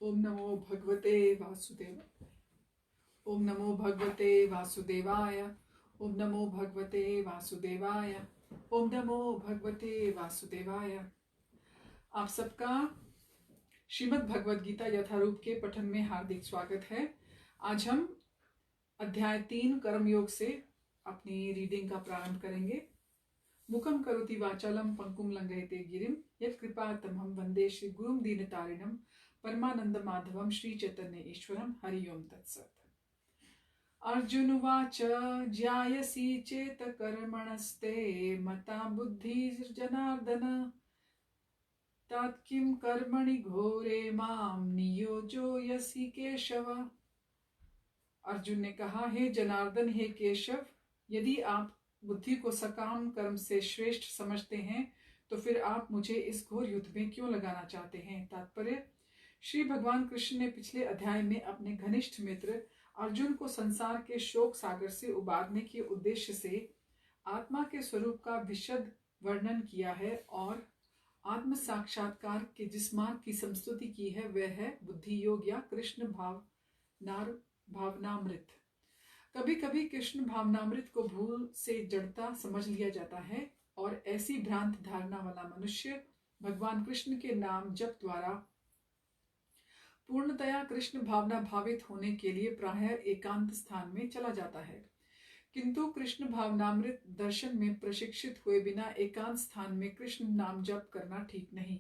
ओम नमो भगवते वासुदेव। ओम नमो भगवते वासुदेवाय। ओम नमो भगवते वासुदेवाय। ओम नमो भगवते वासुदेवाय। आप सबका श्रीमद् भगवद गीता यथारूप के पठन में हार्दिक स्वागत है। आज हम अध्याय 3 कर्मयोग से अपनी रीडिंग का प्रारंभ करेंगे। मुखम करोति वाचालम पंकुम लंघयते गिरिम यत्कृपा तमहं वंदे श्री गुरुम दीनतारिणम परमानंद माधवम श्री चैतन्य ईश्वरम। हरि ओम तत्सत। अर्जुन उवाच ज्यायसि चेत कर्मणस्ते मता बुद्धिर्जनार्दन तत्किं कर्मणि घोरे मां नियोजयसि केशव। अर्जुन ने कहा, हे जनार्दन, हे केशव, यदि आप बुद्धि को सकाम कर्म से श्रेष्ठ समझते हैं तो फिर आप मुझे इस घोर युद्ध में क्यों लगाना चाहते हैं। तात्पर्य, श्री भगवान कृष्ण ने पिछले अध्याय में अपने घनिष्ठ मित्र अर्जुन को संसार के शोक सागर से उबारने के उद्देश्य से आत्मा के स्वरूप का विशद वर्णन किया है और आत्म साक्षात्कार के जिस मार्ग की संस्तुति की है वह है बुद्धि योग या कृष्ण भावनामृत। कभी कभी कृष्ण भावनामृत को भूल से जड़ता समझ लिया जाता है और ऐसी भ्रांत धारणा वाला मनुष्य भगवान कृष्ण के नाम जप द्वारा पूर्णतया कृष्ण भावना भावित होने के लिए प्रायः एकांत स्थान में चला जाता है। किंतु कृष्ण भावनामृत दर्शन में प्रशिक्षित हुए बिना एकांत स्थान में कृष्ण नाम जप करना ठीक नहीं।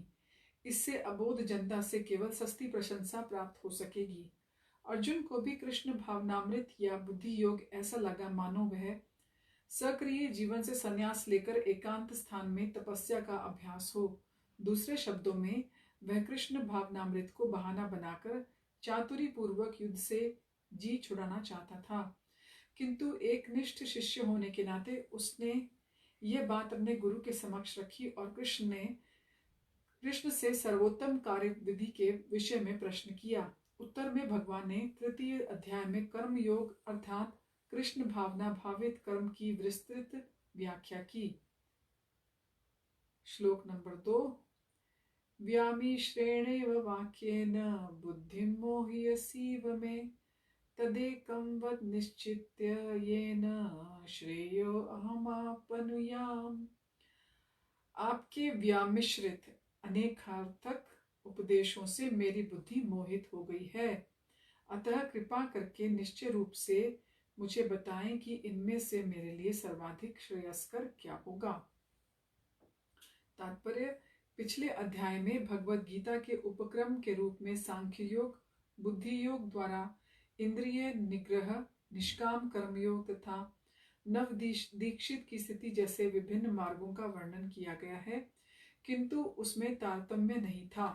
इससे अबोध जनता से केवल सस्ती प्रशंसा प्राप्त हो सकेगी। अर्जुन को भी कृष्ण भावनामृत या बुद्धि योग ऐसा लगा मानो वह सक्रिय जीवन से संन्यास लेकर एकांत स्थान में तपस्या का अभ्यास हो। दूसरे शब्दों में, वह कृष्ण भावनामृत को बहाना बनाकर चातुरी पूर्वक युद्ध से जी छुड़ाना चाहता था। किंतु एक निष्ठ शिष्य होने के नाते उसने यह बात अपने गुरु के समक्ष रखी और कृष्ण से सर्वोत्तम कार्य विधि के विषय में प्रश्न किया। उत्तर में भगवान ने तृतीय अध्याय में कर्म योग अर्थात कृष्ण भावना भावित कर्म की विस्तृत व्याख्या की। श्लोक नंबर 2। व्यामिश्रेणेव वाक्येन बुद्धिं मोहयसीव मे तदेकं वद निश्चित्य येन श्रेयो अहमापनुयाम्। आपके व्यामिश्रित अनेकार्थक उपदेशों से मेरी बुद्धि मोहित हो गई है, अतः कृपा करके निश्चय रूप से मुझे बताएं कि इनमें से मेरे लिए सर्वाधिक श्रेयस्कर क्या होगा। तात्पर्य, पिछले अध्याय में भगवद गीता के उपक्रम के रूप में सांख्य योग, बुद्धि योग द्वारा इंद्रिय निग्रह, निष्काम कर्मयोग तथा नव दीक्षित की स्थिति जैसे विभिन्न मार्गों का वर्णन किया गया है, किंतु उसमें तारतम्य नहीं था।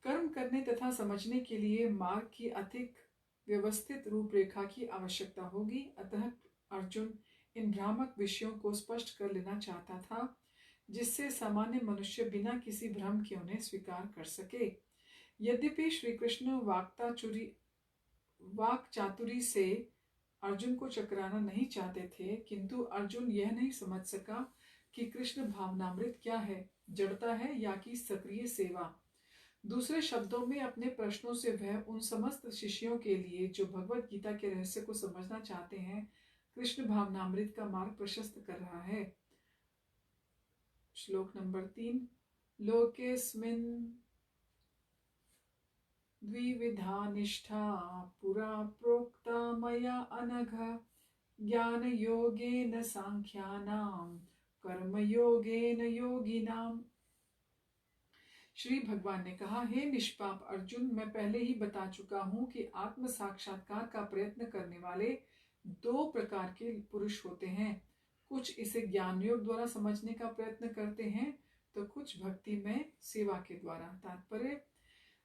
कर्म करने तथा समझने के लिए मार्ग की अधिक व्यवस्थित रूपरेखा की आवश्यकता होगी। अतः अर्जुन इन भ्रामक विषयों को स्पष्ट कर लेना चाहता था, जिससे सामान्य मनुष्य बिना किसी भ्रम के उन्हें स्वीकार कर सके। यद्यपि श्री कृष्ण वाक चातुरी से अर्जुन को चकराना नहीं चाहते थे, किंतु अर्जुन यह नहीं समझ सका कि कृष्ण भावनामृत क्या है, जड़ता है या कि सक्रिय सेवा। दूसरे शब्दों में, अपने प्रश्नों से वह उन समस्त शिष्यों के लिए जो भगवत गीता के रहस्य को समझना चाहते हैं, कृष्ण भावनामृत का मार्ग प्रशस्त कर रहा है। श्लोक नंबर 3। लोकेस्मिन् द्विविधा निष्ठा पुरा प्रोक्ता मया अनघ ज्ञान योगेन सांख्यानां कर्म योगेन योगिनाम। श्री भगवान ने कहा, हे निष्पाप अर्जुन, मैं पहले ही बता चुका हूं कि आत्म साक्षात्कार का प्रयत्न करने वाले 2 प्रकार के पुरुष होते हैं। कुछ इसे ज्ञान योग द्वारा समझने का प्रयत्न करते हैं तो कुछ भक्ति में सेवा के द्वारा। तात्पर्य,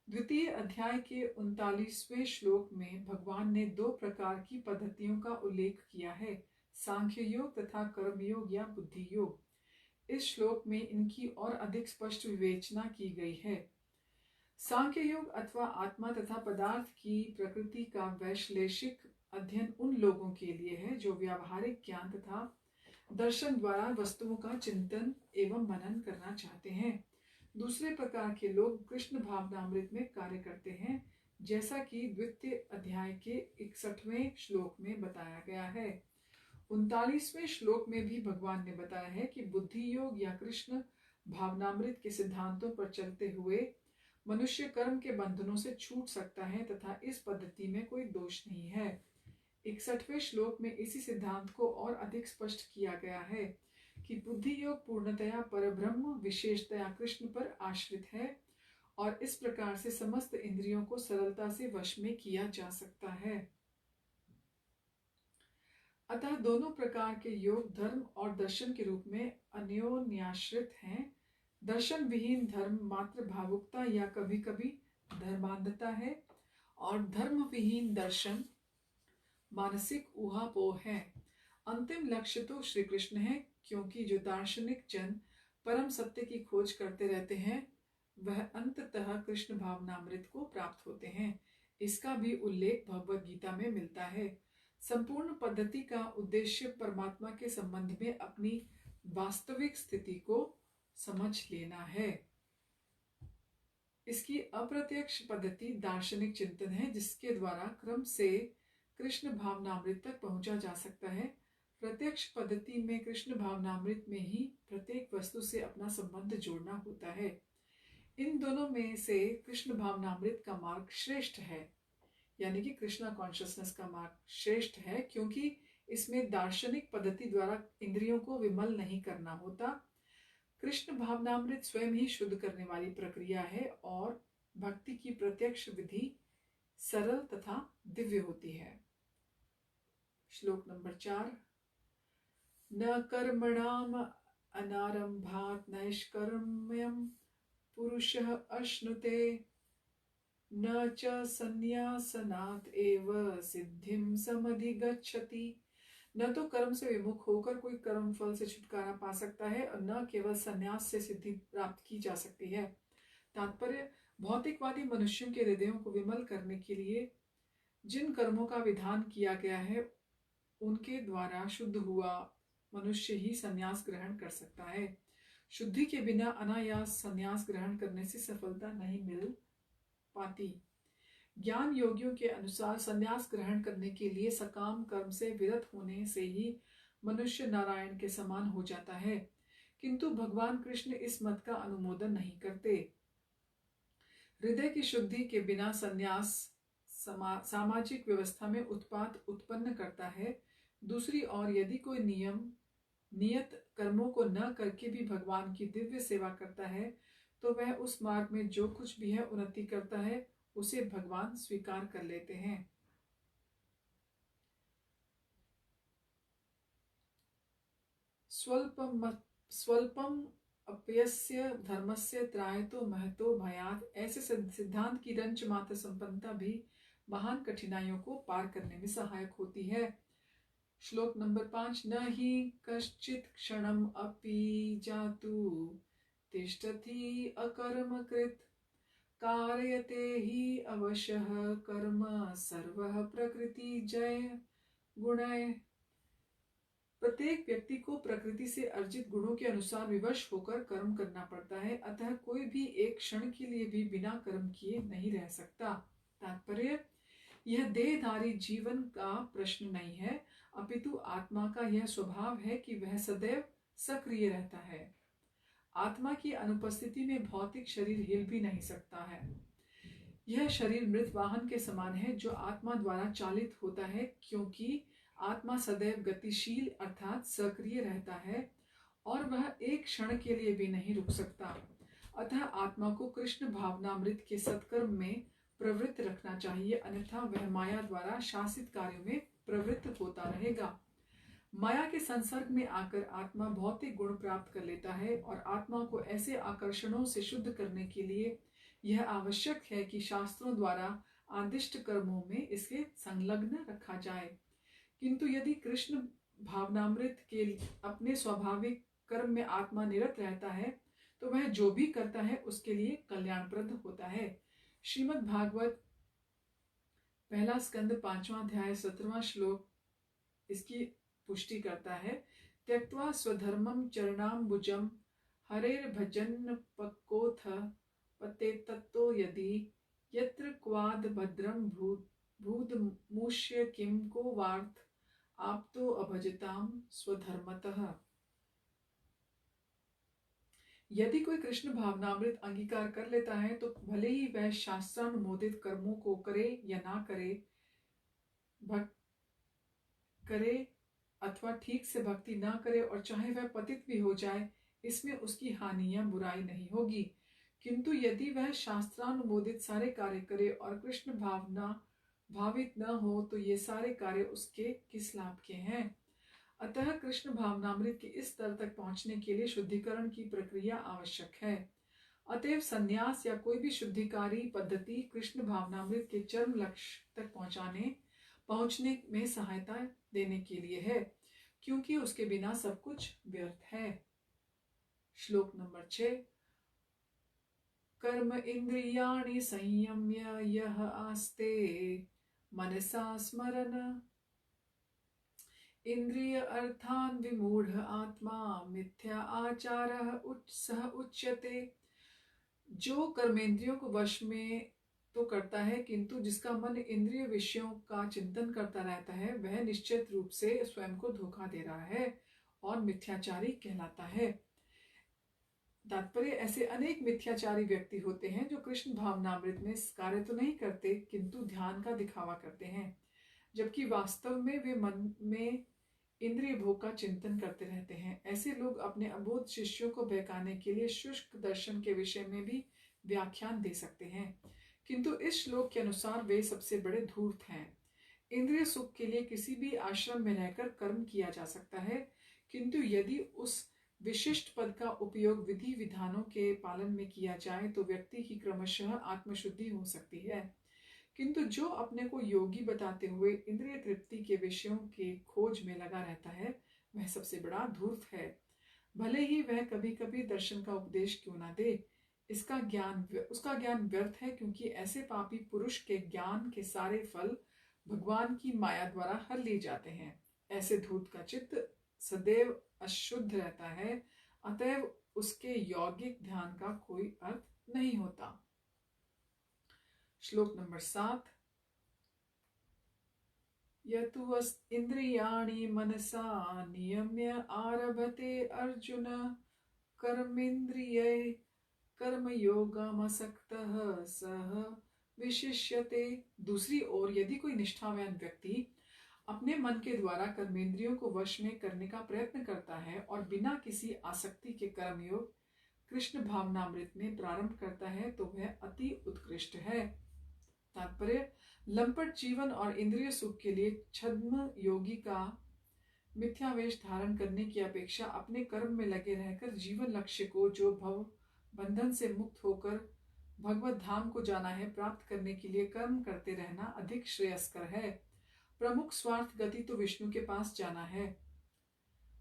द्वितीय अध्याय के 39वें श्लोक में भगवान ने 2 प्रकार की पद्धतियों का उल्लेख किया है, सांख्य योग तथा कर्मयोग या बुद्धि योग। इस श्लोक में इनकी और अधिक स्पष्ट विवेचना की गई है। सांख्य योग अथवा आत्मा तथा पदार्थ की प्रकृति का वैश्लेषिक अध्ययन उन लोगों के लिए है जो व्यावहारिक ज्ञान तथा दर्शन द्वारा वस्तुओं का चिंतन एवं मनन करना चाहते हैं। दूसरे प्रकार के लोग कृष्ण भावनामृत में कार्य करते हैं, जैसा कि द्वितीय अध्याय के 61वें श्लोक में बताया गया है। 39वें श्लोक में भी भगवान ने बताया है कि बुद्धि योग या कृष्ण भावनामृत के सिद्धांतों पर चलते हुए मनुष्य कर्म के बंधनों से छूट सकता है तथा इस पद्धति में कोई दोष नहीं है। 61वें श्लोक में इसी सिद्धांत को और अधिक स्पष्ट किया गया है कि बुद्धि योग पूर्णतया परब्रह्म विशेषतया कृष्ण पर आश्रित है और इस प्रकार से समस्त इंद्रियों को सरलता से वश में किया जा सकता है। अतः दोनों प्रकार के योग धर्म और दर्शन के रूप में अन्योन्याश्रित हैं। दर्शन विहीन धर्म मात्र भावुकता या कभी कभी धर्मांधता है और धर्म विहीन दर्शन मानसिक ऊहापोह है। अंतिम लक्ष्य तो श्री कृष्ण है, क्योंकि जो दार्शनिक जन परम सत्य की खोज करते रहते हैं वह अंततः कृष्ण भावनामृत को प्राप्त होते हैं। इसका भी उल्लेख भगवद गीता में मिलता है। संपूर्ण पद्धति का उद्देश्य परमात्मा के संबंध में अपनी वास्तविक स्थिति को समझ लेना है। इसकी अप्रत्यक्ष पद्धति दार्शनिक चिंतन है, जिसके द्वारा क्रम से कृष्ण भावनामृत तक पहुंचा जा सकता है। प्रत्यक्ष पद्धति में कृष्ण भावनामृत में ही प्रत्येक वस्तु से अपना संबंध जोड़ना होता है। इन दोनों में से कृष्ण भावनामृत का मार्ग श्रेष्ठ है, यानी कि कृष्णा कॉन्शियसनेस का मार्ग श्रेष्ठ है, क्योंकि इसमें दार्शनिक पद्धति द्वारा इंद्रियों को विमल नहीं करना होता। कृष्ण भावनामृत स्वयं ही शुद्ध करने वाली प्रक्रिया है और भक्ति की प्रत्यक्ष विधि सरल तथा दिव्य होती है। श्लोक नंबर 4। न कर्मणाम अनारंभात नैष्कर्म्यम पुरुषः अश्नुते न च संन्यासनात् एव सिद्धिं समधिगच्छति। न तो कर्म से विमुख होकर कोई कर्म फल से छुटकारा पा सकता है और न केवल संन्यास से सिद्धि प्राप्त की जा सकती है। तात्पर्य, भौतिकवादी मनुष्यों के हृदयों को विमल करने के लिए जिन कर्मों का विधान किया गया है उनके द्वारा शुद्ध हुआ मनुष्य ही संन्यास ग्रहण कर सकता है। शुद्धि के बिना अनायास संन्यास ग्रहण करने से सफलता नहीं मिल पाती। ज्ञान योगियों के अनुसार संन्यास ग्रहण करने के लिए सकाम कर्म से विरत होने से ही मनुष्य नारायण के समान हो जाता है, किंतु भगवान कृष्ण इस मत का अनुमोदन नहीं करते। हृदय की शुद्धि के बिना संन्यास सामाजिक व्यवस्था में उत्पात उत्पन्न करता है। दूसरी ओर यदि कोई नियत कर्मों को न करके भी भगवान की दिव्य सेवा करता है तो वह उस मार्ग में जो कुछ भी है उन्नति करता है, उसे भगवान स्वीकार कर लेते हैं। स्वल्पम अप्यस्य धर्मस्य त्रायतो महतो भयात्, ऐसे सिद्धांत की रंच मात्र संपन्नता भी महान कठिनाइयों को पार करने में सहायक होती है। श्लोक नंबर 5। न ही कश्चित् क्षणम अपि जातु तिष्ठति अकर्मकृत् कारयते ही अवशः कर्म सर्वः प्रकृति जय गुणय। प्रत्येक व्यक्ति को प्रकृति से अर्जित गुणों के अनुसार विवश होकर कर्म करना पड़ता है, अतः कोई भी एक क्षण के लिए भी बिना कर्म किए नहीं रह सकता। तात्पर्य, यह देहधारी जीवन का प्रश्न नहीं है, अपितु आत्मा का यह स्वभाव है कि वह सदैव सक्रिय रहता है। आत्मा की अनुपस्थिति में भौतिक शरीर हिल भी नहीं सकता है। यह शरीर मृत वाहन के समान है जो आत्मा द्वारा चालित होता है, क्योंकि आत्मा सदैव गतिशील अर्थात सक्रिय रहता है और वह एक क्षण के लिए भी नहीं रुक सकता। अतः आत्मा को कृष्ण भावनामृत के सत्कर्म में प्रवृत्त रखना चाहिए, अन्यथा वह माया द्वारा शासित कार्यों में प्रवृत्त होता रहेगा। माया के संसर्ग में आकर आत्मा भौतिक गुण प्राप्त कर लेता है और आत्मा को ऐसे आकर्षणों से शुद्ध करने के लिए यह आवश्यक है कि शास्त्रों द्वारा आदिष्ट कर्मों में इसे संलग्न रखा जाए। किंतु यदि कृष्ण भावनामृत के अपने स्वाभाविक कर्म में आत्मा निरत रहता है तो वह जो भी करता है उसके लिए कल्याणप्रद होता है। श्रीमद् भागवत पहला स्कंद 5वां अध्याय 17वां श्लोक इसकी पुष्टि करता है। त्यक्त्वा स्वधर्मं चरणाम्बुजं हरेर्भजन् पक्कोऽथ पतेत्ततो यदि यत्र क्वाद भद्रम भूद मूष्य किम को वार्थ आप तो अभजताम स्वधर्मतः। यदि कोई कृष्ण भावनामृत अंगीकार कर लेता है तो भले ही वह शास्त्रानुमोदित कर्मों को करे या ना करे, भक्त करे अथवा ठीक से भक्ति ना करे, और चाहे वह पतित भी हो जाए, इसमें उसकी हानि या बुराई नहीं होगी। किंतु यदि वह शास्त्रानुमोदित सारे कार्य करे और कृष्ण भावना भावित न हो तो ये सारे कार्य उसके किस लाभ के हैं। अतः कृष्ण भावनामृत के इस स्तर तक पहुंचने के लिए शुद्धिकरण की प्रक्रिया आवश्यक है। अतएव संन्यास या कोई भी शुद्धिकारी पद्धति कृष्ण भावनामृत के चरम लक्ष्य तक पहुंचने में सहायता देने के लिए है, क्योंकि उसके बिना सब कुछ व्यर्थ है। श्लोक नंबर 6। कर्म इंद्रियाणि संयम्य यह आस्ते मनसा स्मरन् इंद्रिय अर्थान विमूढ़ आत्मा मिथ्या आचारः सह उच्यते। जो कर्मेंद्रियों को वश में तो करता है, किंतु जिसका मन इंद्रिय विषयों का चिंतन करता रहता है, वह निश्चित रूप से स्वयं को धोखा दे रहा है और मिथ्याचारी कहलाता है। तात्पर्य, ऐसे अनेक मिथ्याचारी व्यक्ति होते हैं जो कृष्ण भावनामृत में कार्य तो नहीं करते, किंतु ध्यान का दिखावा करते हैं, जबकि वास्तव में वे मन में इंद्रिय भोग का चिंतन करते रहते हैं। ऐसे लोग अपने अबोध शिष्यों को बहकाने के लिए शुष्क दर्शन के विषय में भी व्याख्यान दे सकते हैं, किंतु इस श्लोक के अनुसार वे सबसे बड़े धूर्त हैं। इंद्रिय सुख के लिए किसी भी आश्रम में रहकर कर्म किया जा सकता है, किंतु यदि उस विशिष्ट पद का उपयोग विधि विधानों के पालन में किया जाए तो व्यक्ति की क्रमशः आत्मशुद्धि हो सकती है। किंतु जो अपने को योगी बताते हुए इंद्रिय तृप्ति के विषयों के खोज में लगा रहता है, वह सबसे बड़ा धूर्त है। भले ही वह कभी कभी दर्शन का उपदेश क्यों ना दे, उसका ज्ञान व्यर्थ है, क्योंकि ऐसे पापी पुरुष के ज्ञान के सारे फल भगवान की माया द्वारा हर लिए जाते हैं। ऐसे धूर्त का चित्त सदैव अशुद्ध रहता है, अतएव उसके यौगिक ध्यान का कोई अर्थ नहीं होता। श्लोक नंबर 7। यतु इंद्रियाणि मनसा नियम्य आरभते अर्जुन कर्मेन्द्रिये कर्मयोगमसक्तः सह विशिष्यते। दूसरी ओर यदि कोई निष्ठावान व्यक्ति अपने मन के द्वारा कर्मेंद्रियों को वश में करने का प्रयत्न करता है और बिना किसी आसक्ति के कर्मयोग कृष्ण भावनामृत में प्रारंभ करता है, तो वह अति उत्कृष्ट है। तात्पर्य, लंपट जीवन और इंद्रिय सुख के लिए छद्म योगी का मिथ्यावेश धारण करने की अपेक्षा अपने कर्म में लगे रहकर जीवन लक्ष्य को, जो भव बंधन से मुक्त होकर भगवत धाम को जाना है, प्राप्त करने के लिए कर्म करते रहना अधिक श्रेयस्कर है। प्रमुख स्वार्थ गति तो विष्णु के पास जाना है।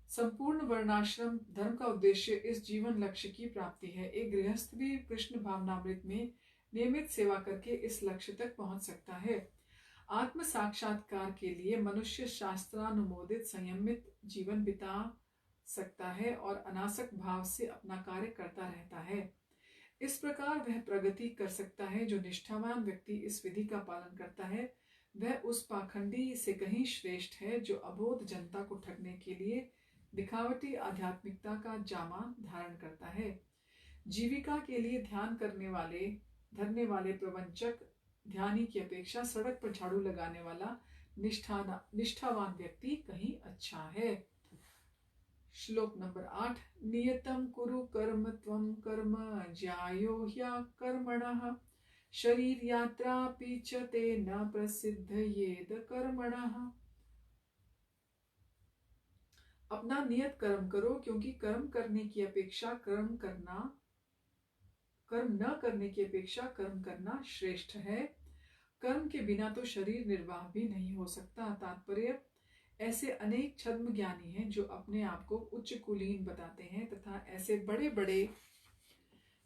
संपूर्ण वर्णाश्रम धर्म का उद्देश्य इस जीवन लक्ष्य की प्राप्ति है। एक गृहस्थ भी कृष्ण भावनामृत में नियमित सेवा करके इस लक्ष्य तक पहुंच सकता है। आत्म साक्षात्कार के लिए मनुष्य शास्त्रानुमोदित संयमित जीवन बिता सकता है और अनासक्त भाव से अपना कार्य करता रहता है। इस प्रकार वह प्रगति कर सकता है। जो निष्ठावान व्यक्ति इस विधि का पालन करता है, वह उस पाखंडी से कहीं श्रेष्ठ है जो अबोध जनता को ठगने के लिए दिखावटी आध्यात्मिकता का जामा धारण करता है। जीविका के लिए ध्यान धरने वाले प्रवंचक ध्यानी की अपेक्षा सड़क पर झाड़ू लगाने वाला निष्ठावान व्यक्ति कहीं अच्छा है। श्लोक नंबर 8। नियतम कुरु कर्म त्वं कर्म ज्यायो ह्या कर्मणः शरीर यात्रा पीछते न प्रसिद्ध येद कर्मणः। अपना नियत कर्म करो, क्योंकि कर्म न करने की अपेक्षा कर्म करना श्रेष्ठ है। कर्म के बिना तो शरीर निर्वाह भी नहीं हो सकता। तात्पर्य, ऐसे अनेक छद्म ज्ञानी हैं जो अपने आप को उच्च कुलीन बताते हैं, तथा ऐसे बड़े बड़े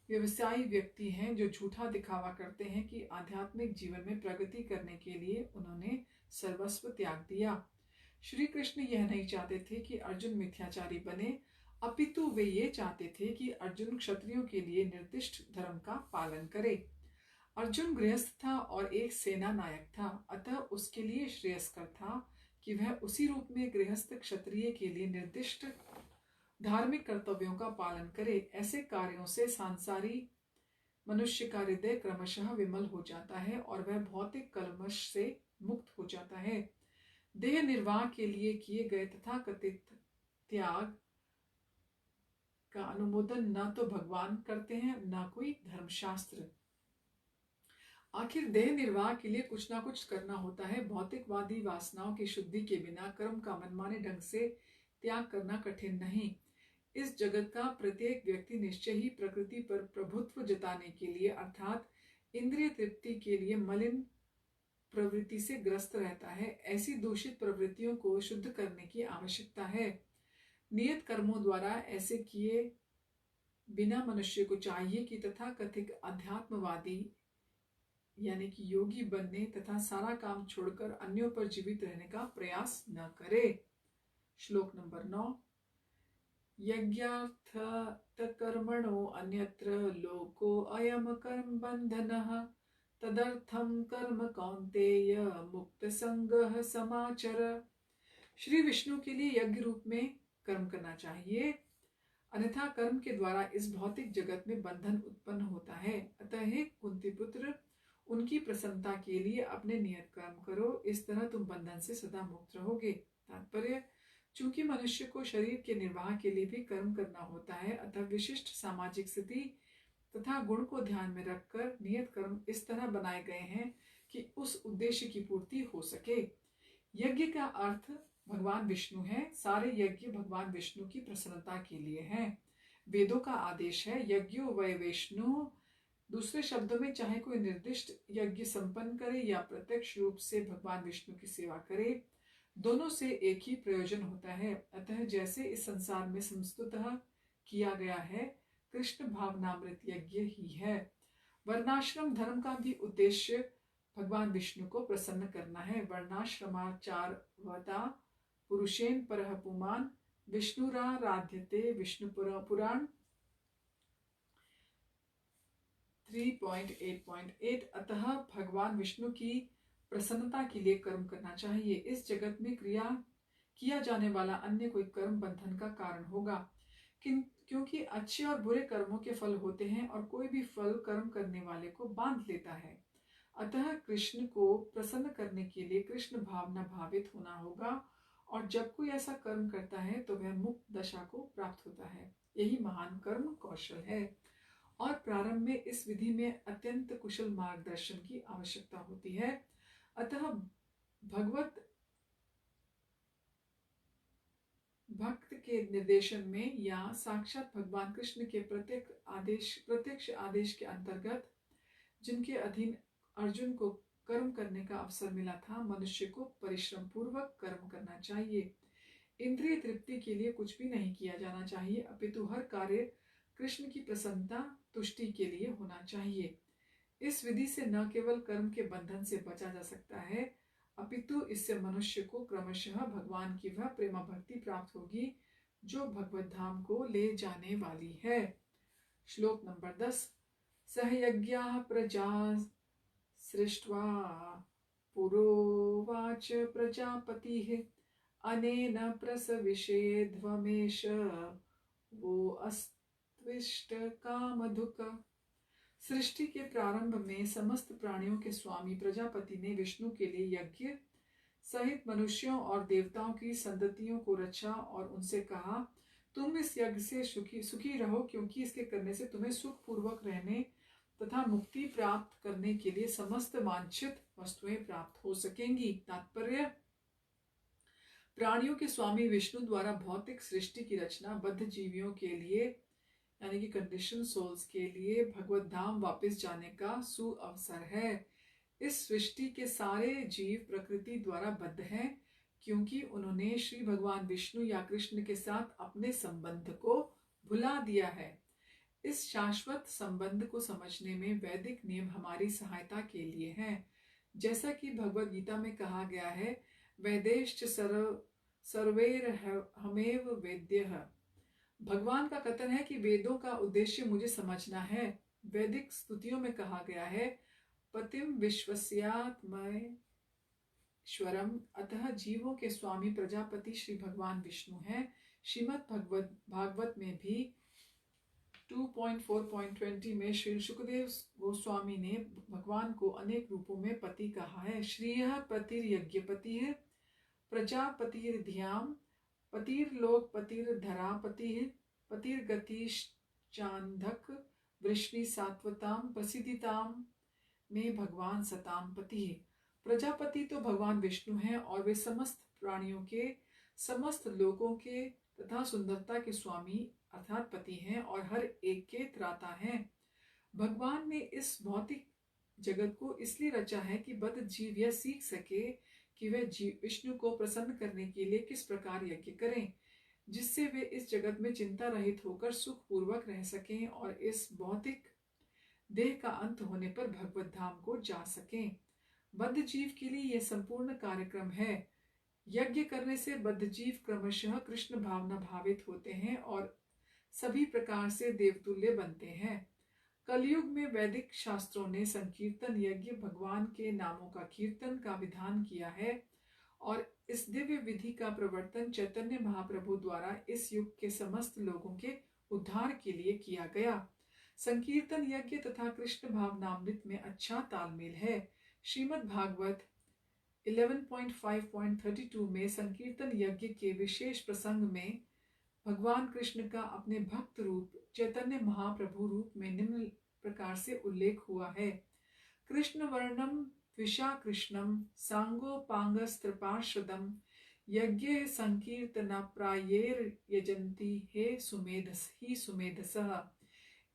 व्यवसायी व्यक्ति हैं जो झूठा दिखावा करते हैं कि आध्यात्मिक जीवन में प्रगति करने के लिए उन्होंने सर्वस्व त्याग दिया। श्री कृष्ण यह नहीं चाहते थे कि अर्जुन मिथ्याचारी बने, अपितु वे ये चाहते थे कि अर्जुन क्षत्रियों के लिए निर्दिष्ट धर्म का पालन करे। अर्जुन गृहस्थ था और एक सेना नायक था, अतः उसके लिए श्रेयस्कर था कि वह उसी रूप में गृहस्थ क्षत्रिय के लिए निर्दिष्ट धार्मिक कर्तव्यों का पालन करे। ऐसे कार्यों से सांसारी मनुष्य का हृदय क्रमशः विमल हो जाता है और वह भौतिक कल्मश से मुक्त हो जाता है। देह निर्वाह के लिए किए गए तथाकथित त्याग का अनुमोदन न तो भगवान करते हैं न कोई धर्मशास्त्र। आखिर देह निर्वाह के लिए कुछ ना कुछ करना होता है। भौतिकवादी वासनाओं की शुद्धि के बिना कर्म का मनमाने ढंग से त्याग करना कठिन नहीं। इस जगत का प्रत्येक व्यक्ति निश्चय ही प्रकृति पर प्रभुत्व जताने के लिए अर्थात इंद्रिय तृप्ति के लिए मलिन प्रवृत्ति से ग्रस्त रहता है। ऐसी दूषित प्रवृत्तियों को शुद्ध करने की आवश्यकता है। नियत कर्मों द्वारा ऐसे किए बिना मनुष्य को चाहिए कि तथाकथित अध्यात्मवादी यानी कि योगी बनने तथा सारा काम छोड़कर अन्यों पर जीवित रहने का प्रयास न करे। श्लोक नंबर 9। यज्ञार्थ कर्मणो अन्यत्र लोको अयम कर्म बंधनः तदर्थम कर्म कौन्तेय मुक्त संगः समाचर। श्री विष्णु के लिए यज्ञ रूप में कर्म करना चाहिए, अन्यथा कर्म के द्वारा इस भौतिक जगत में बंधन उत्पन्न होता है। अतः हे कुंती पुत्र, उनकी प्रसन्नता के लिए अपने नियत कर्म करो, इस तरह तुम बंधन से सदा मुक्त रहोगे। तात्पर्य, चूंकि मनुष्य को शरीर के निर्वाह के लिए भी कर्म करना होता है, अतः विशिष्ट सामाजिक स्थिति तथा गुण को ध्यान में रखकर नियत कर्म इस तरह बनाए गए हैं कि उस उद्देश्य की पूर्ति हो सके। यज्ञ का अर्थ भगवान विष्णु है। सारे यज्ञ भगवान विष्णु की प्रसन्नता के लिए हैं। वेदों का आदेश है यज्ञो वै विष्णु। दूसरे शब्दों में, चाहे कोई निर्दिष्ट यज्ञ संपन्न करे या प्रत्यक्ष रूप से भगवान विष्णु की सेवा करे, दोनों से एक ही प्रयोजन होता है। अतः जैसे इस संसार में समस्ततः किया गया है, कृष्ण भावनामृत यज्ञ ही है। वर्णाश्रम धर्म का भी उद्देश्य भगवान विष्णु को प्रसन्न करना है। वर्णाश्रमाचारवता पुरुषेन परः पुमान् विष्णुराराध्यते। विष्णु पुराण 3.8.8। अतः भगवान विष्णु की प्रसन्नता के लिए कर्म करना चाहिए। इस जगत में किया जाने वाला अन्य कोई कर्म बंधन का कारण होगा, क्योंकि अच्छे और बुरे कर्मों के फल होते हैं और कोई भी फल कर्म करने वाले को बांध लेता है। अतः कृष्ण को प्रसन्न करने के लिए कृष्ण भावना भावित होना होगा, और जब कोई ऐसा कर्म करता है तो वह मुक्त दशा को प्राप्त होता है। यही महान कर्म कौशल है, और प्रारंभ में इस विधि में अत्यंत कुशल मार्गदर्शन की आवश्यकता होती है। अतः भक्त के निर्देशन में या साक्षात भगवान कृष्ण के प्रत्यक्ष आदेश के अंतर्गत जिनके अधीन अर्जुन को कर्म करने का अवसर मिला था, मनुष्य को परिश्रम पूर्वक कर्म करना चाहिए। इंद्रिय तृप्ति के लिए कुछ भी नहीं किया जाना चाहिए, अपितु हर कार्य कृष्ण की प्रसन्नता तुष्टि के लिए होना चाहिए। इस विधि से न केवल कर्म के बंधन से बचा जा सकता है, अपितु इससे मनुष्य को क्रमशः भगवान की वह प्रेमा भक्ति प्राप्त होगी जो भगवत धाम को ले जाने वाली है। श्लोक नंबर 10। सहयज्ञाः प्रजा सृष्ट्वा पुरोवाच प्रजापतिः अनेन प्रसविषेध्वमेष वो अस्त्विष्ट कामधुक। सृष्टि के प्रारंभ में समस्त प्राणियों के स्वामी प्रजापति ने विष्णु के लिए यज्ञ सहित मनुष्यों और देवताओं की संततियों को रचा और उनसे कहा, तुम इस यज्ञ से सुखी रहो, क्योंकि इसके करने से तुम्हें सुख पूर्वक रहने तथा मुक्ति प्राप्त करने के लिए समस्त वांछित वस्तुएं प्राप्त हो सकेंगी। तात्पर्य, प्राणियों के स्वामी विष्णु द्वारा भौतिक सृष्टि की रचना बद्ध जीवियों के लिए यानी कि कंडीशन सोल्स के लिए भगवत धाम वापस जाने का सुअवसर है। इस सृष्टि के सारे जीव प्रकृति द्वारा बद्ध हैं, क्योंकि उन्होंने श्री भगवान विष्णु या कृष्ण के साथ अपने संबंध को भुला दिया है। इस शाश्वत संबंध को समझने में वैदिक नियम हमारी सहायता के लिए हैं। जैसा कि भगवद गीता में कहा गया है, वैदेश्च सर्वैर हमेव वेद्यः। भगवान का कथन है कि वेदों का उद्देश्य मुझे समझना है। वैदिक स्तुतियों में कहा गया है, पतिम विश्वस्यात्मैश्वरम। अतः जीवों के स्वामी प्रजापति श्री भगवान विष्णु हैं। श्रीमद् भागवत में भी 2.4.20 में श्री सुखदेव गोस्वामी ने भगवान को अनेक रूपों में पति कहा है। श्रीयः पतिर्यज्ञपतिः प्रजापतिर्ध्याम् पतिर्लोकपतिर्धरापतिः पतिर्गतिश्चान्धक वृष्णि सात्वताम प्रसिद्धिताम में भगवान सताम पति है। प्रजापति तो भगवान विष्णु हैं और वे समस्त प्राणियों के, समस्त लोकों के तथा सुंदरता के स्वामी अर्थात पति हैं और हर एक के त्राता हैं। भगवान ने इस भौतिक जगत को इसलिए रचा है कि बद्ध जीव यह सीख सके कि वे विष्णु को प्रसन्न करने के लिए किस प्रकार यज्ञ करें, जिससे वे इस जगत में चिंता रहित होकर सुख पूर्वक रह सकें और इस भौतिक देह का अंत होने पर भगवत धाम को जा सकें। बद्ध जीव के लिए यह संपूर्ण कार्यक्रम है। यज्ञ करने से बद्ध जीव क्रमशः कृष्ण भावना भावित होते हैं और सभी प्रकार से देवतुल्य बनते हैं। कलयुग में वैदिक शास्त्रों ने संकीर्तन यज्ञ भगवान के नामों का कीर्तन का विधान किया है और इस दिव्य विधि का प्रवर्तन चैतन्य महाप्रभु द्वारा इस युग के समस्त लोगों के उद्धार के लिए किया गया। संकीर्तन यज्ञ तथा कृष्ण भावनामृत में अच्छा तालमेल है। श्रीमद् भागवत 11.5.32 में संकीर्तन यज्ञ के विशेष प्रसंग में भगवान कृष्ण का अपने भक्त रूप चैतन्य महाप्रभु रूप में निम्न प्रकार से उल्लेख हुआ है। कृष्ण वर्णम विशा कृष्णम सांगोपांगस्त्रपार्षदम यज्ञ संकीर्तना प्रायेर यजंती हे सुमेधसः।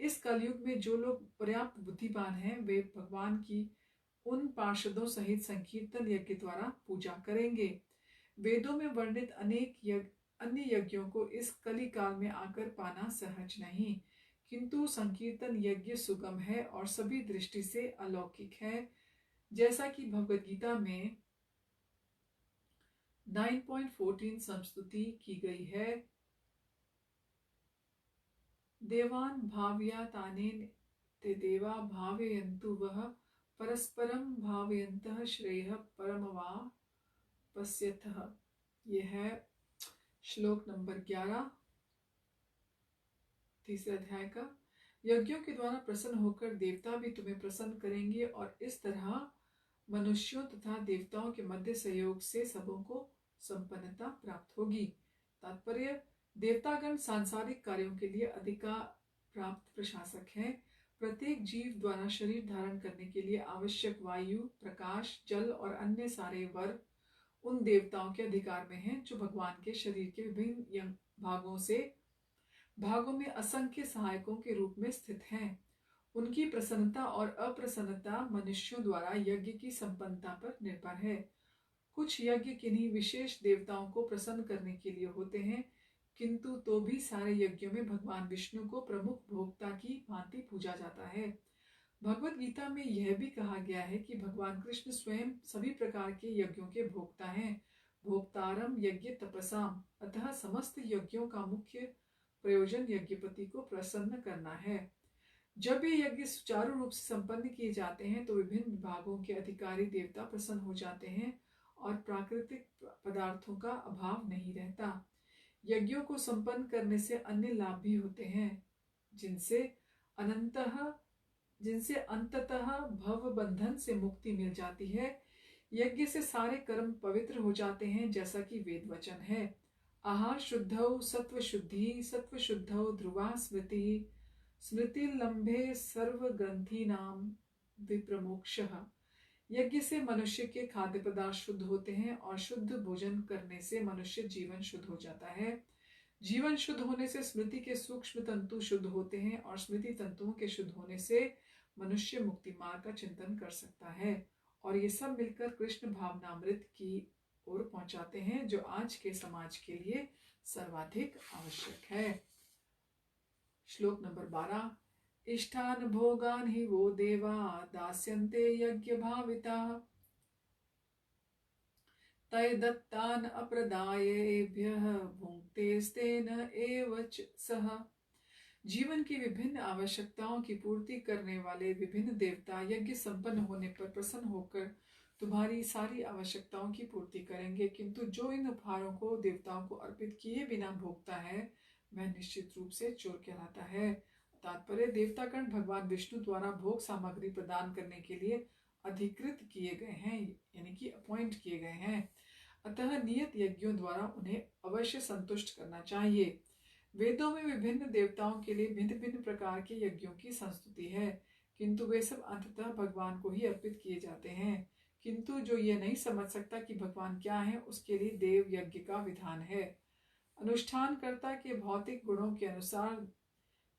इस कलयुग में जो लोग पर्याप्त बुद्धिमान हैं वे भगवान की उन पार्षदों सहित संकीर्तन यज्ञ द्वारा पूजा करेंगे। वेदों में वर्णित अनेक अन्य यज्ञों को इस कली काल में आकर पाना सहज नहीं, किंतु संकीर्तन यज्ञ सुगम है और सभी दृष्टि से अलौकिक है। जैसा कि भगवद गीता में 9.14 संस्तुति की गई है, देवान भावयातानेन ते देवा भावयन्तु वह परस्परम भावयन्तः श्रेयः परमवाप्स्यथः। यह है श्लोक नंबर 11 तीसरे अध्याय का। यज्ञों के द्वारा प्रसन्न होकर देवता भी तुम्हें प्रसन्न करेंगे और इस तरह मनुष्यों तथा देवताओं के मध्य सहयोग से सबों को संपन्नता प्राप्त होगी। तात्पर्य, देवतागण सांसारिक कार्यों के लिए अधिकार प्राप्त प्रशासक हैं। प्रत्येक जीव द्वारा शरीर धारण करने के लिए आवश्यक वायु, प्रकाश, जल और अन्य सारे वर उन देवताओं के अधिकार में हैं जो भगवान के शरीर के विभिन्न भागों में असंख्य सहायकों के रूप में स्थित हैं। उनकी प्रसन्नता और अप्रसन्नता मनुष्यों द्वारा यज्ञ की संपन्नता पर निर्भर है। कुछ यज्ञ किन्हीं विशेष देवताओं को प्रसन्न करने के लिए होते हैं, किंतु तो भी सारे यज्ञों में भगवान विष्णु को प्रमुख भोक्ता की भांति पूजा जाता है। भगवद गीता में यह भी कहा गया है कि भगवान कृष्ण स्वयं सभी प्रकार के यज्ञों के भोक्ता हैं। भोक्तारम यज्ञ तपसाम। अतः समस्त यज्ञों का मुख्य प्रयोजन यज्ञपति को प्रसन्न करना है। जब ये यज्ञ सुचारू रूप से संपन्न किए जाते हैं तो विभिन्न विभागों के अधिकारी देवता प्रसन्न हो जाते हैं और प्राकृतिक पदार्थों का अभाव नहीं रहता। यज्ञों को संपन्न करने से अन्य लाभ भी होते हैं, जिनसे अंततः भव बंधन से मुक्ति मिल जाती है। यज्ञ से सारे कर्म पवित्र हो जाते हैं, जैसा कि वेद वचन है। आहार शुद्धौ सत्व शुद्धि, सत्व शुद्धौ ध्रुवा स्मृति, स्मृति लंबे सर्व ग्रंथि नाम विप्रमोक्षः। यज्ञ से मनुष्य के खाद्य पदार्थ शुद्ध होते हैं और शुद्ध भोजन करने से मनुष्य जीवन शुद्ध हो जाता है। जीवन शुद्ध होने से स्मृति के सूक्ष्म तंतु शुद्ध होते हैं और स्मृति तंतुओं के शुद्ध होने से मनुष्य मुक्ति मार्ग का चिंतन कर सकता है और ये सब मिलकर कृष्ण भावनामृत की ओर पहुंचाते हैं, जो आज के समाज के लिए सर्वाधिक आवश्यक है। श्लोक नंबर 12। इष्टान भोगान हि वो देवा दास्यन्ते यज्ञ भाविताः तय दत्तान अप्रदायेभ्यः भुङ्क्तेस्तेन एव च सः। जीवन की विभिन्न आवश्यकताओं की पूर्ति करने वाले विभिन्न देवता यज्ञ संपन्न होने पर प्रसन्न होकर तुम्हारी सारी आवश्यकताओं की पूर्ति करेंगे, किंतु जो इन उपहारों को देवताओं को अर्पित किए बिना भोगता है वह निश्चित रूप से चोर कहलाता है। तात्पर्य, देवतागण भगवान विष्णु द्वारा भोग सामग्री प्रदान करने के लिए अधिकृत किए गए हैं, यानी कि अपॉइंट किए गए हैं। अतः नियत यज्ञों द्वारा उन्हें अवश्य संतुष्ट करना चाहिए। वेदों में विभिन्न देवताओं के लिए भिन्न भिन्न प्रकार के यज्ञों की संस्तुति है, किंतु वे सब अंततः भगवान को ही अर्पित किए जाते हैं। किंतु जो ये नहीं समझ सकता कि भगवान क्या है, उसके लिए देव यज्ञ का विधान है। अनुष्ठानकर्ता के भौतिक गुणों के अनुसार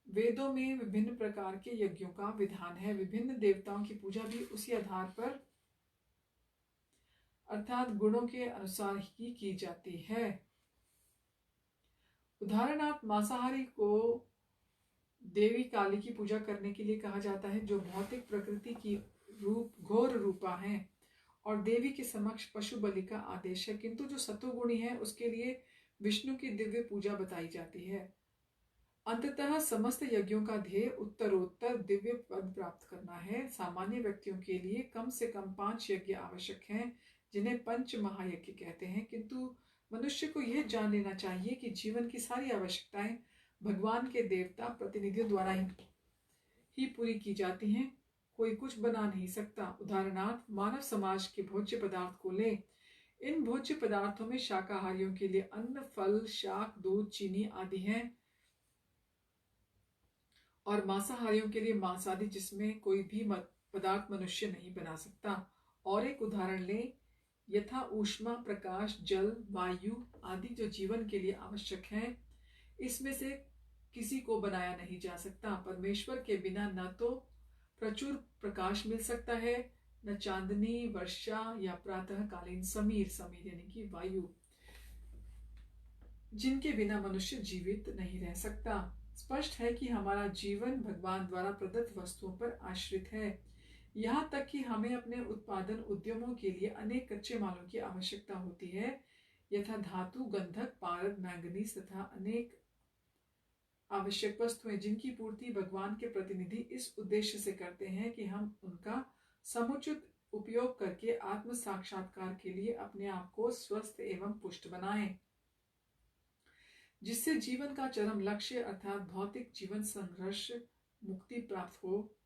वेदों में विभिन्न प्रकार के यज्ञों का विधान है। विभिन्न देवताओं की पूजा भी उसी आधार पर अर्थात गुणों के अनुसार ही की जाती है। उदाहरणार्थ, मांसाहारी को देवी काली की पूजा करने के लिए कहा जाता है, जो भौतिक प्रकृति की घोर रूपा है, और देवी के समक्ष पशु बलि का आदेश है। किंतु जो सत्वगुणी है उसके लिए विष्णु की दिव्य पूजा बताई जाती है। अंततः समस्त यज्ञों का ध्येय उत्तरोत्तर दिव्य पद प्राप्त करना है। सामान्य व्यक्तियों के लिए कम से कम 5 यज्ञ आवश्यक हैं, जिन्हें पंच महायज्ञ कहते हैं। किंतु मनुष्य को यह जान लेना चाहिए कि जीवन की सारी आवश्यकताएं भगवान के देवता प्रतिनिधियों द्वारा ही पूरी की जाती हैं। कोई कुछ बना नहीं सकता। उदाहरणार्थ, मानव समाज के भोज्य पदार्थ को ले। इन भोज्य पदार्थों में शाकाहारियों के लिए अन्न, फल, शाक, दूध, चीनी आदि हैं, और मांसाहारियों के लिए मांस आदि, जिसमें कोई भी पदार्थ मनुष्य नहीं बना सकता। और एक उदाहरण लें, यथा ऊष्मा, प्रकाश, जल, वायु आदि जो जीवन के लिए आवश्यक हैं, इसमें से किसी को बनाया नहीं जा सकता। परमेश्वर के बिना न तो प्रचुर प्रकाश मिल सकता है, न चांदनी, वर्षा या प्रातःकालीन समीर यानी कि वायु, जिनके बिना मनुष्य जीवित नहीं रह सकता। स्पष्ट है कि हमारा जीवन भगवान द्वारा प्रदत्त वस्तुओं पर आश्रित है। यहाँ तक कि हमें अपने उत्पादन उद्यमों के लिए अनेक कच्चे मालों की आवश्यकता होती है, यथा धातु, गंधक, पारद, मैंगनीज तथा अनेक आवश्यक वस्तुएं, जिनकी पूर्ति भगवान के प्रतिनिधि इस उद्देश्य से करते हैं कि हम उनका समुचित उपयोग करके आत्म साक्षात्कार के लिए अपने आप को स्वस्थ एवं पुष्ट बनाएं, जिससे जीवन का चरम लक्ष्य अर्थात भौतिक जीवन संघर्ष मुक्ति प्राप्त हो।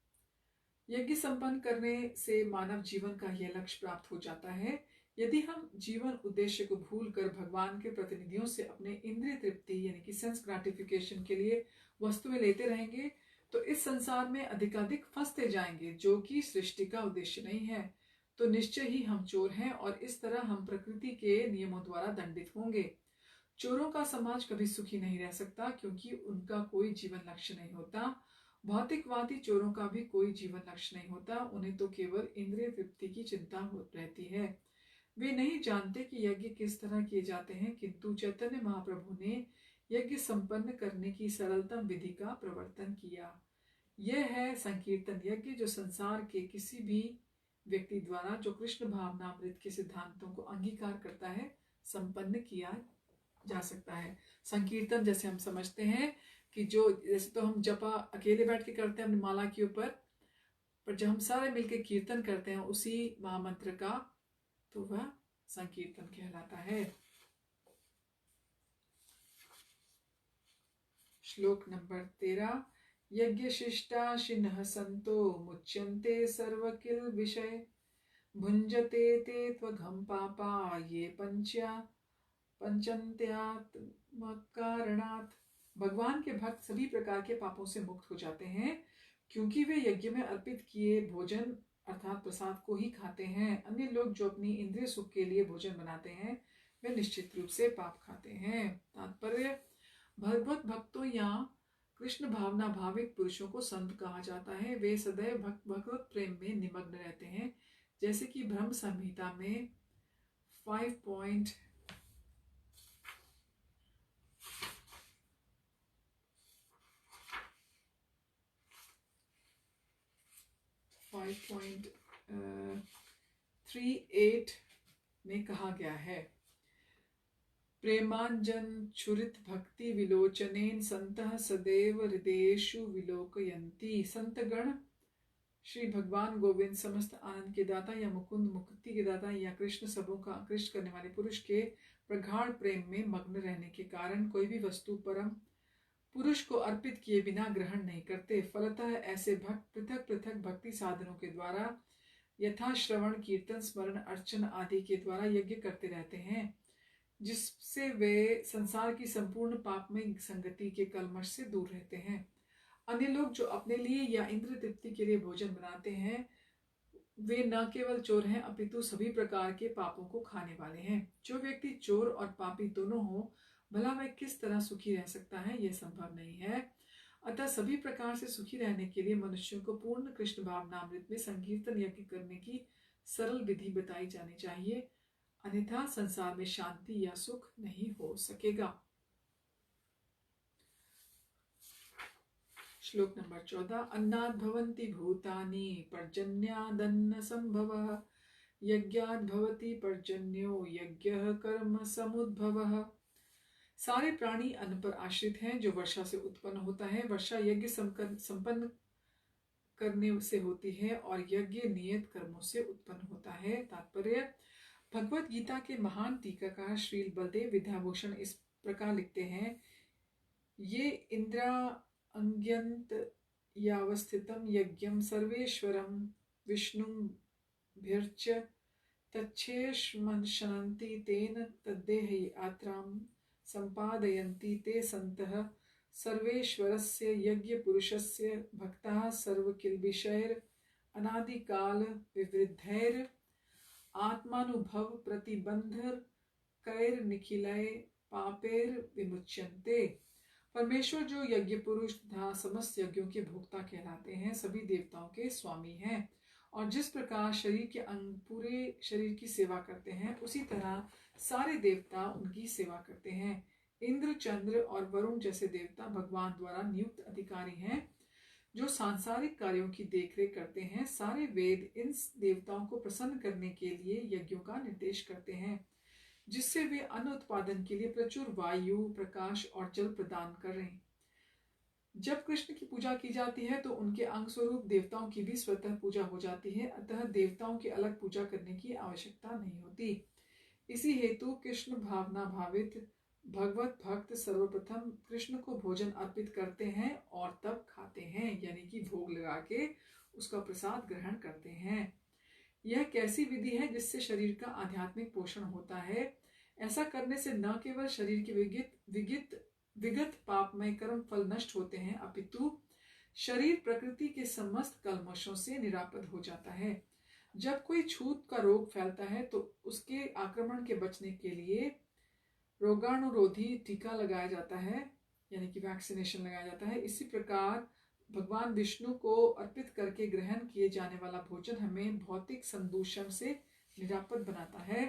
यज्ञ संपन्न करने से मानव जीवन का यह लक्ष्य प्राप्त हो जाता है। यदि हम जीवन उद्देश्य को भूलकर भगवान के प्रतिनिधियों से अपने इंद्रिय तृप्ति यानी कि सेंस ग्रेटिफिकेशन के लिए वस्तुएं लेते रहेंगे, तो इस संसार में अधिकाधिक फंसते जाएंगे, जो कि सृष्टि का उद्देश्य नहीं है। तो निश्चय ही हम चोर हैं, और इस तरह हम प्रकृति के नियमों द्वारा दंडित होंगे। चोरों का समाज कभी सुखी नहीं रह सकता, क्योंकि उनका कोई जीवन लक्ष्य नहीं होता। भौतिकवादी चोरों का भी कोई जीवन लक्ष्य नहीं होता। उन्हें तो केवल इंद्रिय तृप्ति की चिंता रहती है। वे नहीं जानते कि यज्ञ किस तरह किए जाते हैं, किंतु चैतन्य महाप्रभु ने यज्ञ संपन्न करने की सरलतम विधि का प्रवर्तन किया। यह है संकीर्तन यज्ञ, जो संसार के किसी भी व्यक्ति द्वारा जो कृष्ण भावनामृत के सिद्धांतों को अंगीकार करता है, संपन्न किया जा सकता है। संकीर्तन जैसे हम समझते हैं कि जो जैसे तो हम जपा अकेले बैठ के करते हैं अपनी माला के ऊपर, पर जब हम सारे मिलकर कीर्तन करते हैं उसी महामंत्र का, तो वह संकीर्तन कहलाता है। श्लोक नंबर 13। यज्ञ शिष्टा शिनः संतो मुच्यन्ते सर्वकिल विषय भुंजते ते त्वघं पापा ये पंचन्त्यात्मकारणात्। भगवान के भक्त सभी प्रकार के पापों से मुक्त हो जाते हैं, क्योंकि वे यज्ञ में अर्पित किए भोजन अर्थात प्रसाद को ही खाते हैं। अन्य लोग जो अपनी इंद्रिय सुख के लिए भोजन बनाते हैं, वे निश्चित रूप से पाप खाते हैं। तात्पर्य, भगवत भक्तों या कृष्ण भावना भाविक पुरुषों को संत कहा जाता है। वे सदैव भगवत प्रेम में निमग्न रहते हैं, जैसे कि ब्रह्म संहिता में 5.38 में कहा गया है। प्रेमांजन छुरित भक्ति विलोचनेन संतः सदैव हृदयेषु विलोकयन्ति। संतगण श्री भगवान गोविंद समस्त आनंद के दाता या मुकुंद मुक्ति के दाता या कृष्ण सबों का आकृष्ट करने वाले पुरुष के प्रगाढ़ प्रेम में मग्न रहने के कारण कोई भी वस्तु परम पुरुष को अर्पित किए बिना ग्रहण नहीं करते। फलतः ऐसे भक्त पृथक पृथक भक्ति साधनों के द्वारा यथा श्रवण कीर्तन स्मरण अर्चन आदि के द्वारा यज्ञ करते रहते हैं, जिससे वे संसार की संपूर्ण पापमय संगति के कलमश से दूर रहते हैं। अन्य लोग जो अपने लिए या इंद्र तृप्ति के लिए भोजन बनाते हैं, वे न केवल चोर हैं अपितु सभी प्रकार के पापों को खाने वाले हैं। जो व्यक्ति चोर और पापी दोनों हो, भला वह किस तरह सुखी रह सकता है? यह संभव नहीं है। अतः सभी प्रकार से सुखी रहने के लिए मनुष्यों को पूर्ण कृष्ण भावनामृत में संकीर्तन यज्ञ करने की सरल विधि बताई जानी चाहिए, अन्यथा संसार में शांति या सुख नहीं हो सकेगा। श्लोक नंबर 14। अन्नाद् भवन्ति भूतानि पर्जन्यादन्न संभवः यज्ञाद् भवति पर्जन्यो यज्ञः कर्म समुद्भवः। सारे प्राणी अन्न पर आश्रित हैं जो वर्षा से उत्पन्न होता है। वर्षा यज्ञ संपन्न करने से होती है और यज्ञ नियत कर्मों से उत्पन्न होता है। तात्पर्य, भगवत गीता के महान टीकाकार श्रील बलदेव विद्याभूषण इस प्रकार लिखते हैं, ये इंद्रा अंग्यंत यावस्थितम यज्ञम सर्वेश्वरम विष्णुभिर्च तच्छेषमशनन्ति तेन तद्देहि आत्राम संपादयन्ति ते संतः सर्वेश्वरस्य यज्ञ पुरुषस्य भक्ताः सर्वकिल्बिषैर् अनादिकाल विवृद्धैर् आत्मानुभव प्रतिबंधर कैर निखिलय पापेर विमुच्यन्ते। परमेश्वर जो यज्ञ पुरुष तथा समस्त यज्ञों के भोक्ता कहलाते हैं, सभी देवताओं के स्वामी हैं, और जिस प्रकार शरीर के अंग पूरे शरीर की सेवा करते हैं, उसी तरह सारे देवता उनकी सेवा करते हैं। इंद्र, चंद्र और वरुण जैसे देवता भगवान द्वारा नियुक्त अधिकारी हैं जो सांसारिक कार्यों की देखरेख करते हैं। सारे वेद इन देवताओं को प्रसन्न करने के लिए यज्ञों का निर्देश करते हैं, जिससे वे अन्न उत्पादन के लिए प्रचुर वायु, प्रकाश और जल प्रदान करें। जब कृष्ण की पूजा की जाती है तो उनके अंग स्वरूप देवताओं की भी स्वतः पूजा हो जाती है, अतः देवताओं की अलग पूजा करने की आवश्यकता नहीं होती। इसी हेतु कृष्ण भावना भावित भगवत भक्त सर्वप्रथम कृष्ण को भोजन अर्पित करते हैं और तब खाते हैं, यानी कि भोग लगा के उसका प्रसाद ग्रहण करते हैं। यह कैसी विधि है जिससे शरीर का आध्यात्मिक पोषण होता है? ऐसा करने से न केवल शरीर के विगत पापमय कर्म फल नष्ट होते हैं, अपितु शरीर प्रकृति के समस्त कल्मशों से निरापद हो जाता है। जब कोई छूत का रोग फैलता है तो उसके आक्रमण के बचने के लिए रोगाणुरोधी टीका लगाया जाता है, यानी कि वैक्सीनेशन लगाया जाता है। इसी प्रकार भगवान विष्णु को अर्पित करके ग्रहण किए जाने वाला भोजन हमें भौतिक संदूषण से निरापद बनाता है,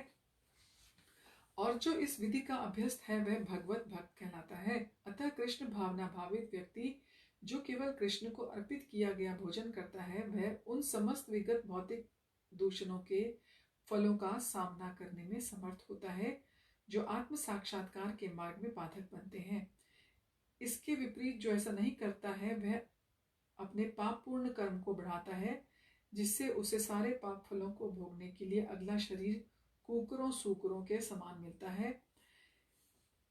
और जो इस विधि का अभ्यस्त है वह भगवत भक्त कहलाता है। अतः कृष्ण भावना भावित व्यक्ति जो केवल कृष्ण को अर्पित किया गया भोजन करता है, वह उन समस्त विगत भौतिक दूषणों के फलों का सामना करने में समर्थ होता है जो आत्म साक्षात्कार के मार्ग में बाधक बनते हैं। इसके विपरीत जो ऐसा नहीं करता है, वह अपने पाप पूर्ण कर्म को बढ़ाता है, जिससे उसे सारे पाप फलों को भोगने के लिए अगला शरीर कुकरों सूकरों के समान मिलता है।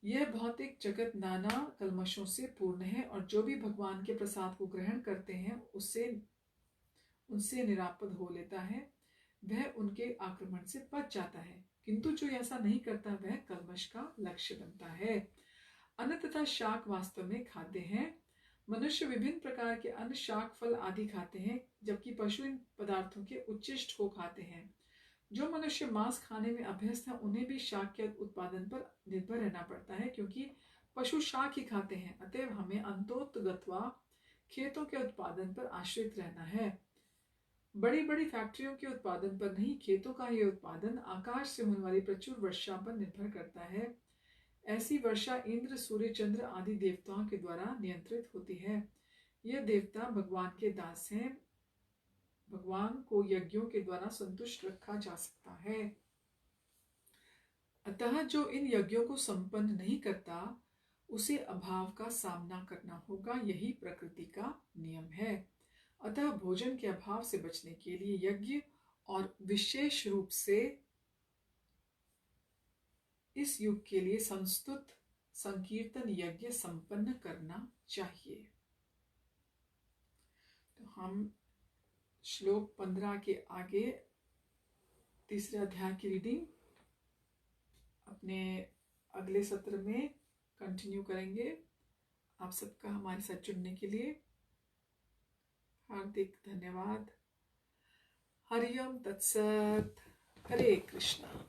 यह भौतिक जगत नाना कल्मशों से पूर्ण है, और जो भी भगवान के प्रसाद को ग्रहण करते हैं उनसे निरापद हो लेता है, वह उनके आक्रमण से बच जाता है। किंतु जो ऐसा नहीं करता वह कल्मश का लक्ष्य बनता है। अन्न तथा शाक वास्तव में खाद्य हैं। मनुष्य विभिन्न प्रकार के अन्न, शाक, फल आदि खाते हैं, जबकि पशु इन पदार्थों के उच्चिष्ट को खाते हैं। जो मनुष्य मांस खाने में अभ्यस्त है, उन्हें भी शाक के उत्पादन पर निर्भर रहना पड़ता है, क्योंकि पशु शाक ही खाते हैं। अतएव हमें अंतोतगत्वा खेतों के उत्पादन पर आश्रित रहना है। बड़ी बड़ी फैक्ट्रियों के उत्पादन पर नहीं, खेतों का यह उत्पादन आकाश से होने वाली प्रचुर वर्षा पर निर्भर करता है। ऐसी वर्षा इंद्र, सूर्य, चंद्र आदि देवताओं के द्वारा नियंत्रित होती है। यह देवता भगवान के दास हैं। भगवान को यज्ञों के द्वारा संतुष्ट रखा जा सकता है। अतः जो इन यज्ञों को संपन्न नहीं करता उसे अभाव का सामना करना होगा, यही प्रकृति का नियम है। अतः भोजन के अभाव से बचने के लिए यज्ञ और विशेष रूप से इस युग के लिए संस्तुत संकीर्तन यज्ञ संपन्न करना चाहिए। तो हम श्लोक 15 के आगे तीसरे अध्याय की रीडिंग अपने अगले सत्र में कंटिन्यू करेंगे। आप सबका हमारे साथ जुड़ने के लिए हार्दिक धन्यवाद। हरि ओम तत्सत। हरे कृष्णा।